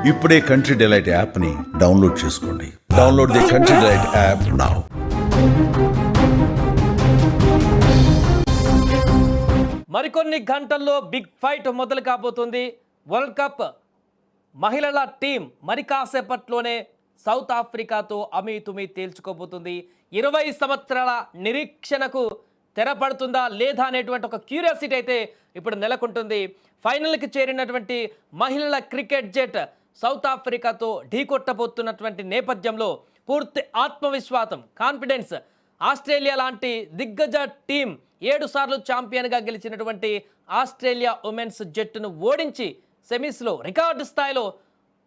ఇప్పుడే country delight యాప్ని download చేసుకోండి. Download the country delight app now. మరికొన్ని గంటల్లో బిగ్ ఫైట్ మొదలు కాబోతుంది. వరల్డ్ కప్ మహిళల టీం మరి కాసేపట్లోనే సౌత్ ఆఫ్రికాతో అమీతుమీ తేల్చుకోబోతుంది. 20 సంవత్సరాల నిరీక్షణకు తెరపడుతుందా లేదా అనేటువంటి ఒక క్యూరియాసిటీ అయితే ఇప్పుడు నెలకొంటుంది. ఫైనల్కి చేరినటువంటి మహిళల క్రికెట్ జట్ సౌత్ ఆఫ్రికాతో ఢీకొట్టబోతున్నటువంటి నేపథ్యంలో పూర్తి ఆత్మవిశ్వాసం, కాన్ఫిడెన్స్, ఆస్ట్రేలియా లాంటి దిగ్గజ టీం 7 సార్లు ఛాంపియన్గా గెలిచినటువంటి ఆస్ట్రేలియా ఉమెన్స్ జట్టును ఓడించి సెమీస్లో రికార్డు స్థాయిలో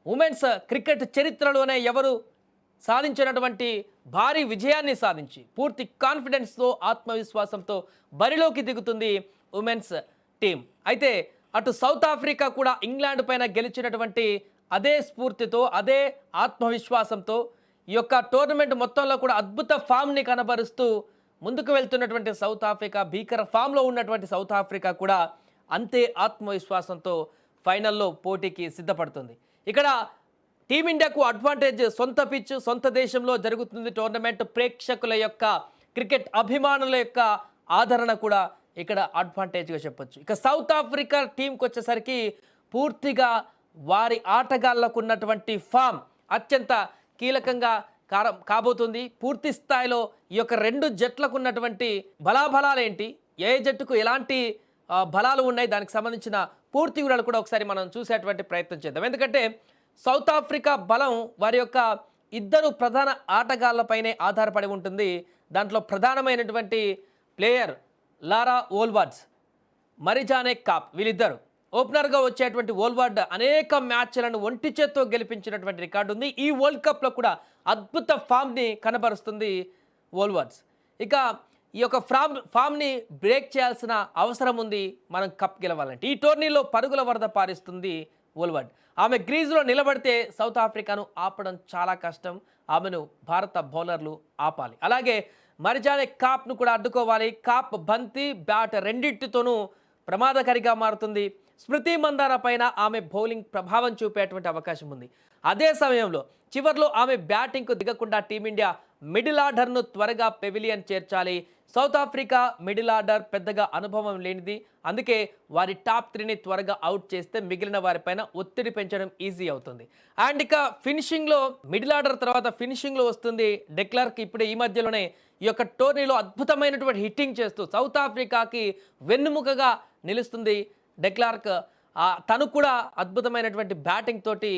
ఉమెన్స్ క్రికెట్ చరిత్రలోనే ఎవరు సాధించినటువంటి భారీ విజయాన్ని సాధించి పూర్తి కాన్ఫిడెన్స్తో, ఆత్మవిశ్వాసంతో బరిలోకి దిగుతుంది ఉమెన్స్ టీం. అయితే అటు సౌత్ ఆఫ్రికా కూడా ఇంగ్లాండ్ పైన గెలిచినటువంటి అదే స్ఫూర్తితో, అదే ఆత్మవిశ్వాసంతో ఈ యొక్క టోర్నమెంట్ మొత్తంలో కూడా అద్భుత ఫామ్ని కనబరుస్తూ ముందుకు వెళ్తున్నటువంటి సౌత్ ఆఫ్రికా, భీకర ఫామ్లో ఉన్నటువంటి సౌత్ ఆఫ్రికా కూడా అంతే ఆత్మవిశ్వాసంతో ఫైనల్లో పోటీకి సిద్ధపడుతుంది. ఇక్కడ టీమిండియాకు అడ్వాంటేజ్ సొంత పిచ్, సొంత దేశంలో జరుగుతుంది టోర్నమెంట్. ప్రేక్షకుల యొక్క, క్రికెట్ అభిమానుల యొక్క ఆదరణ కూడా ఇక్కడ అడ్వాంటేజ్గా చెప్పొచ్చు. ఇక సౌత్ ఆఫ్రికా టీంకి వచ్చేసరికి పూర్తిగా వారి ఆటగాళ్లకు ఉన్నటువంటి ఫామ్ అత్యంత కీలకంగా కాబోతుంది. పూర్తి స్థాయిలో ఈ యొక్క 2 జట్లకు ఉన్నటువంటి బలాబలాలు ఏంటి, ఏ జట్టుకు ఎలాంటి బలాలు ఉన్నాయి, దానికి సంబంధించిన పూర్తి వివరాలు కూడా ఒకసారి మనం చూసేటువంటి ప్రయత్నం చేద్దాం. ఎందుకంటే సౌత్ ఆఫ్రికా బలం వారి యొక్క 2 ప్రధాన ఆటగాళ్లపైనే ఆధారపడి ఉంటుంది. దాంట్లో ప్రధానమైనటువంటి ప్లేయర్ లారా ఓల్వార్డ్స్, మరిజానే కాప్, వీళ్ళిద్దరు. ఓపెనర్గా వచ్చేటువంటి ఓల్వార్డ్ అనేక మ్యాచ్లను ఒంటి చేత్తో గెలిపించినటువంటి రికార్డు ఉంది. ఈ వరల్డ్ కప్లో కూడా అద్భుత ఫామ్ని కనబరుస్తుంది ఓల్వార్డ్స్. ఇక ఈ యొక్క ఫామ్ని బ్రేక్ చేయాల్సిన అవసరం ఉంది మనం కప్ గెలవాలంటే. ఈ టోర్నీలో పరుగుల వరద పారిస్తుంది ఓల్వార్డ్. ఆమె గ్రీజులో నిలబడితే సౌత్ ఆఫ్రికాను ఆపడం చాలా కష్టం. ఆమెను భారత బౌలర్లు ఆపాలి. అలాగే మరిజానే కాప్ను కూడా అడ్డుకోవాలి. కాప్ బంతి, బ్యాట్ రెండింటితోనూ ప్రమాదకారిగా మారుతుంది. స్మృతి మందాన పైన ఆమె బౌలింగ్ ప్రభావం చూపేటువంటి అవకాశం ఉంది. అదే సమయంలో చివర్లో ఆమె బ్యాటింగ్కు దిగకుండా టీమిండియా మిడిల్ ఆర్డర్ను త్వరగా పెవిలియన్ చేర్చాలి. సౌత్ ఆఫ్రికా మిడిల్ ఆర్డర్ పెద్దగా అనుభవం లేనిది. అందుకే వారి టాప్ 3ని త్వరగా అవుట్ చేస్తే మిగిలిన వారిపైన ఒత్తిడి పెంచడం ఈజీ అవుతుంది. అండ్ ఇక ఫినిషింగ్లో మిడిల్ ఆర్డర్ తర్వాత ఫినిషింగ్లో వస్తుంది డెక్లర్క్. ఇప్పుడు ఈ మధ్యలోనే ఈ యొక్క టోర్నీలో అద్భుతమైనటువంటి హిట్టింగ్ చేస్తూ సౌత్ ఆఫ్రికాకి వెన్నుముకగా నిలుస్తుంది డెక్లార్క్. తను కూడా అద్భుతమైనటువంటి బ్యాటింగ్ తోటి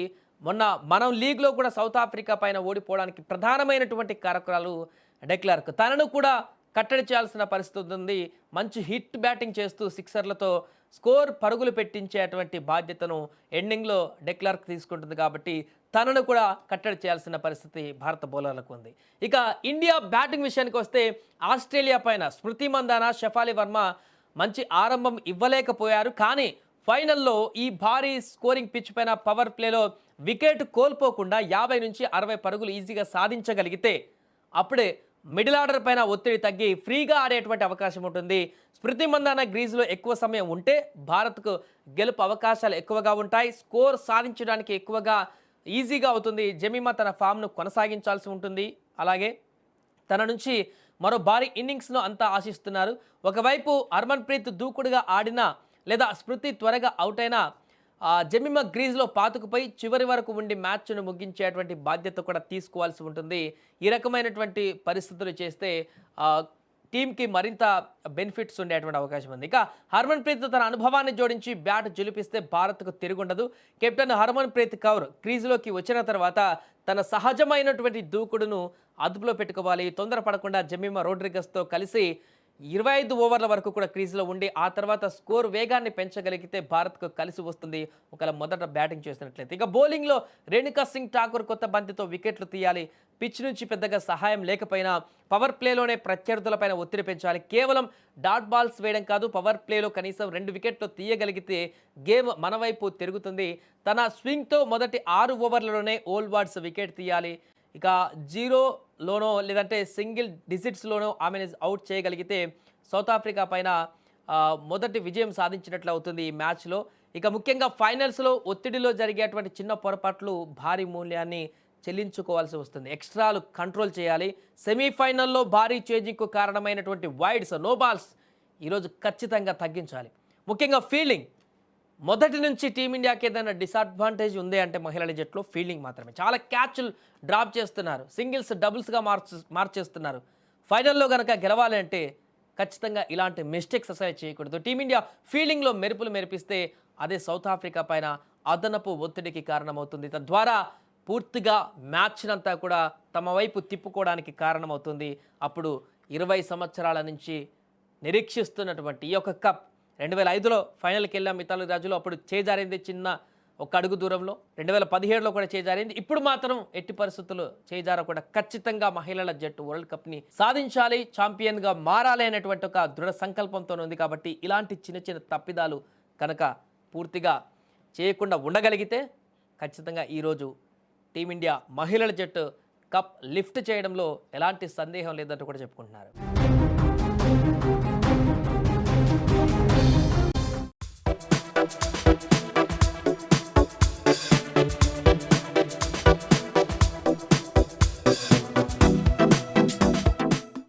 మొన్న మనం లీగ్లో కూడా సౌత్ ఆఫ్రికా పైన ఓడిపోవడానికి ప్రధానమైనటువంటి కారకురాలు డెక్లార్క్. తనను కూడా కట్టడి చేయాల్సిన పరిస్థితి ఉంది. మంచి హిట్ బ్యాటింగ్ చేస్తూ సిక్సర్లతో స్కోర్ పరుగులు పెట్టించేటువంటి బాధ్యతను ఎండింగ్లో డెక్లార్క్ తీసుకుంటుంది. కాబట్టి తనను కూడా కట్టడి చేయాల్సిన పరిస్థితి భారత బౌలర్లకు ఉంది. ఇక ఇండియా బ్యాటింగ్ విషయానికి వస్తే ఆస్ట్రేలియా పైన స్మృతి మందాన, షఫాలి వర్మ మంచి ఆరంభం ఇవ్వలేకపోయారు. కానీ ఫైనల్లో ఈ భారీ స్కోరింగ్ పిచ్ పైన పవర్ ప్లేలో వికెట్ కోల్పోకుండా 50 నుంచి 60 పరుగులు ఈజీగా సాధించగలిగితే అప్పుడే మిడిల్ ఆర్డర్ పైన ఒత్తిడి తగ్గి ఫ్రీగా ఆడేటువంటి అవకాశం ఉంటుంది. స్మృతి మందాన గ్రీజులో ఎక్కువ సమయం ఉంటే భారత్కు గెలుపు అవకాశాలు ఎక్కువగా ఉంటాయి. స్కోర్ సాధించడానికి ఎక్కువగా ఈజీగా అవుతుంది. జమీమా తన ఫామ్ను కొనసాగించాల్సి ఉంటుంది. అలాగే తన నుంచి మరో భారీ ఇన్నింగ్స్ను అంతా ఆశిస్తున్నారు. ఒకవైపు హర్మన్ప్రీత్ దూకుడుగా ఆడినా లేదా స్మృతి త్వరగా అవుట్ అయినా జమీమా గ్రీజ్లో పాతుకుపోయి చివరి వరకు ఉండి మ్యాచ్ను ముగించేటువంటి బాధ్యత కూడా తీసుకోవాల్సి ఉంటుంది. ఈ రకమైనటువంటి పరిస్థితులు చేస్తే టీంకి మరింత బెనిఫిట్స్ ఉండేటువంటి అవకాశం ఉంది. ఇక హర్మన్ప్రీత్ తన అనుభవాన్ని జోడించి బ్యాట్ జులిపిస్తే భారత్కు తిరుగుండదు. కెప్టెన్ హర్మన్ప్రీత్ కౌర్ క్రీజులోకి వచ్చిన తర్వాత తన సహజమైనటువంటి దూకుడును అదుపులో పెట్టుకోవాలి. తొందరపడకుండా జమీమా రోడ్రిగస్తో కలిసి 25 ఓవర్ల వరకు కూడా క్రీజులో ఉండి ఆ తర్వాత స్కోర్ వేగాన్ని పెంచగలిగితే భారత్కు కలిసి వస్తుంది ఒకవేళ మొదట బ్యాటింగ్ చేసినట్లయితే. ఇక బౌలింగ్లో రేణుకా సింగ్ ఠాకూర్ కొత్త బంతితో వికెట్లు తీయాలి. పిచ్ నుంచి పెద్దగా సహాయం లేకపోయినా పవర్ ప్లేలోనే ప్రత్యర్థులపైన ఒత్తిడి పెంచాలి. కేవలం డాట్ బాల్స్ వేయడం కాదు, పవర్ ప్లేలో కనీసం 2 వికెట్లు తీయగలిగితే గేమ్ మన వైపు తిరుగుతుంది. తన స్వింగ్తో మొదటి 6 ఓవర్లలోనే ఓల్వార్డ్స్ వికెట్ తీయాలి. ఇక 0లోనో లేదంటే సింగిల్ డిజిట్స్లోనో ఆమెను అవుట్ చేయగలిగితే సౌత్ ఆఫ్రికా పైన మొదటి విజయం సాధించినట్లు అవుతుంది ఈ మ్యాచ్లో. ఇక ముఖ్యంగా ఫైనల్స్లో ఒత్తిడిలో జరిగేటువంటి చిన్న పొరపాట్లు భారీ మూల్యాన్ని చెల్లించుకోవాల్సి వస్తుంది. ఎక్స్ట్రాలు కంట్రోల్ చేయాలి. సెమీఫైనల్లో భారీ చేంజింగ్కు కారణమైనటువంటి వైడ్స్, నో బాల్స్ ఈరోజు ఖచ్చితంగా తగ్గించాలి. ముఖ్యంగా ఫీల్డింగ్ మొదటి నుంచి టీమిండియాకి ఏదైనా డిసడ్వాంటేజ్ ఉంది అంటే మహిళల జట్టులో ఫీల్డింగ్ మాత్రమే. చాలా క్యాచ్లు డ్రాప్ చేస్తున్నారు, సింగిల్స్ డబుల్స్గా మార్చేస్తున్నారు. ఫైనల్లో కనుక గెలవాలి అంటే ఖచ్చితంగా ఇలాంటి మిస్టేక్స్ అసలు చేయకూడదు. టీమిండియా ఫీల్డింగ్లో మెరుపులు మెరిపిస్తే అదే సౌత్ ఆఫ్రికా పైన అదనపు ఒత్తిడికి కారణమవుతుంది. తద్వారా పూర్తిగా మ్యాచ్నంతా కూడా తమ వైపు తిప్పుకోవడానికి కారణమవుతుంది. అప్పుడు 20 సంవత్సరాల నుంచి నిరీక్షిస్తున్నటువంటి ఈ యొక్క కప్ 2005లో ఫైనల్కి వెళ్ళాం మితాలి రాజులో, అప్పుడు చేజారింది చిన్న ఒక అడుగు దూరంలో. 2017లో కూడా చేజారింది. ఇప్పుడు మాత్రం ఎట్టి పరిస్థితుల్లో చేజారకుండా ఖచ్చితంగా మహిళల జట్టు వరల్డ్ కప్ని సాధించాలి, ఛాంపియన్గా మారాలి అనేటువంటి ఒక దృఢ సంకల్పంతో ఉంది. కాబట్టి ఇలాంటి చిన్న చిన్న తప్పిదాలు కనుక పూర్తిగా చేయకుండా ఉండగలిగితే ఖచ్చితంగా ఈరోజు టీమిండియా మహిళల జట్టు కప్ లిఫ్ట్ చేయడంలో ఎలాంటి సందేహం లేదంటూ కూడా చెప్పుకుంటున్నారు.